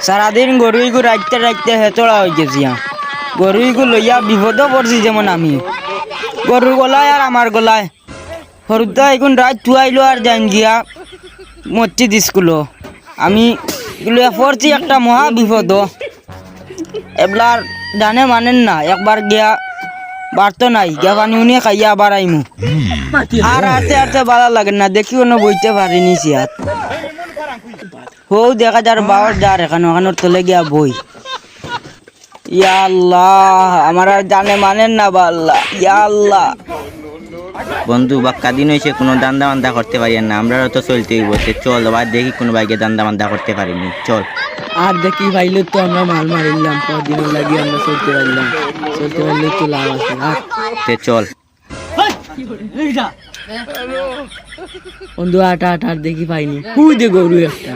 সারাদিন গরুইগু রাখতে রাখতে হেতড়া হয়ে গেছি গরুইগু লইয়া বিপদও পড়ছি যেমন আমি গরুর গলায় আর আমার গলায় হরুদা এখন রাত থুয়াইলো আর যাইন গিয়া মসজিদ স্কুলও আমি লইয়া পড়ছি একটা মহা বিপদ এবলার জানে মানেন না একবার গিয়া বাড়তো নাই গিয়া পানি উনিয়ে খাইয়া আবার আইমু আর আরতে আরতে ভালো লাগে না দেখি কোনো বইতে পারিনি সিয়াত হো দেখা যার বাবার যার এখানোর তলে গিয়া বই ইয়া আল্লাহ আমার আর জানে মানেন না বাল্লা ইয়া আল্লাহ বন্ধু বাক্কা দিন হয়েছে কোনো দান্দা বান্দা করতে পারি না আমরা তো চলতেই বলছে চল আবার দেখি কোনো বাইকে দান্দা বান্দা করতে পারিনি চল আর দেখি ভাইলে তো আমরা মাল মারিলাম কদিন লাগে আমরা চলতে পারলে তো লাভ আছে আর তে চল বন্ধু আট আট আট দেখি পাইনি কুই দে গরু একটা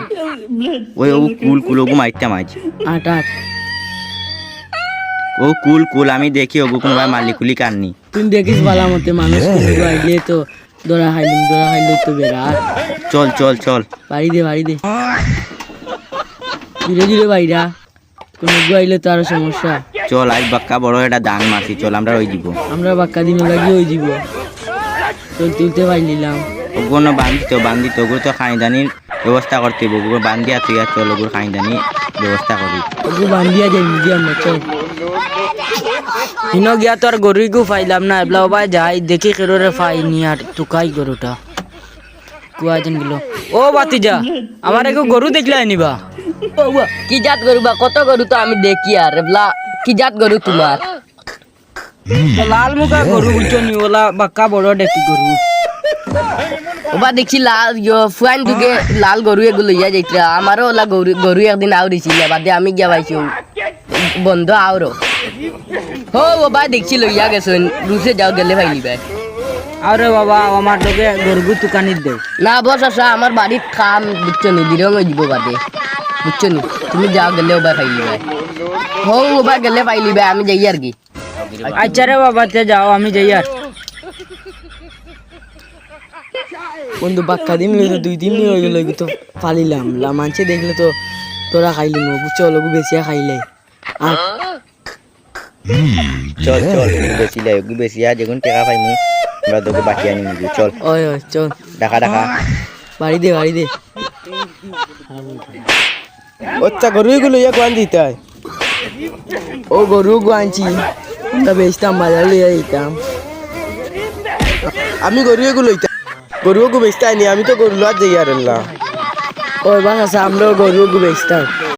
ওই ও কুল কুল ওগু মারতাম আজ আট আট ও কুল কুল আমি দেখি ওগু কোনো ভাই মালিকুলি কাননি তুই দেখিস বালা মতে মানুষ আইলে তো দরা খাইলে তো বেড়া চল চল চল বাড়ি দে ধীরে ধীরে বাইরা কোনো আইলে তো আরো সমস্যা চল আজ বাক্কা বড় একটা দান মারছি চল আমরা ওই দিব আমরা বাক্কা দিন লাগি ওই দিব চল তুলতে পাইলিলাম ওগুলো বান্ধিত ওগুলো তো খাইদানির ব্যবস্থা করতে হইব ওগুলো বান্ধিয়া তুই আর চল ওগুলো খাইদানি ব্যবস্থা করি ওগু বান্ধিয়া যাই মুদি আমরা চল হিনো গিয়া তো আর গরুইগু পাইলাম না এবলা বাই যাই দেখি কেরোরে পাইনি আর তুকাই গরুটা কুয়াজন গেল ও বাতিজা আমার এগো গরু দেখলে নিবা কি জাত গরু বা কত গরু তো আমি দেখি আর এবলা কি জাত গরু তোমার লাল মুখা গরু বুঝছো নি ওলা বাক্কা বড় দেখি গরু ওবা দেখছি লাল ফুয়াইন দুগে লাল গরু এগুলো লইয়া যাইতরা আমারও ওলা গরু একদিন আউরিছিল বাদে আমি গিয়া পাইছো বন্ধ আওরো হো ওবা দেখছি লইয়া গেছেন রুসে যাও গেলে ভাইলি ভাই আরে বাবা আমার তোকে গরু তুকানি দে না বস আসা আমার বাড়ির কাম বুঝছো নি দিরং দিব বাদে বুঝছো নি তুমি যাও গেলে ওবা পাইলি ভাই হো ওবা গেলে পাইলি ভাই আমি যাই আর কি আচ্ছা রে বাবা তে যাও আমি যাই আর বন্ধু বাক্কা দিন লইলো 2 দিন হয়ে গেল তো পালিলাম মানছে দেখলে তো তোরা খাইলি মো বুঝছো লগু বেশিয়া খাইলে আর চল চল বেশি লাই ওগুলো বেশি আর যখন টাকা পাইমু আমরা তোকে বাকি আনি নিবি চল ওই চল টাকা বাড়ি দে আচ্ছা গরুগুলো ইয়া কোয়ান দিতে হয় ও গরু আনছি তা বেচতাম বাজার লইয়া দিতাম আমি গরুগুলো বেচতে আনি আমি তো গরু লওয়ার যাই আর ওই বাস আছে আমরা গরু বেচতাম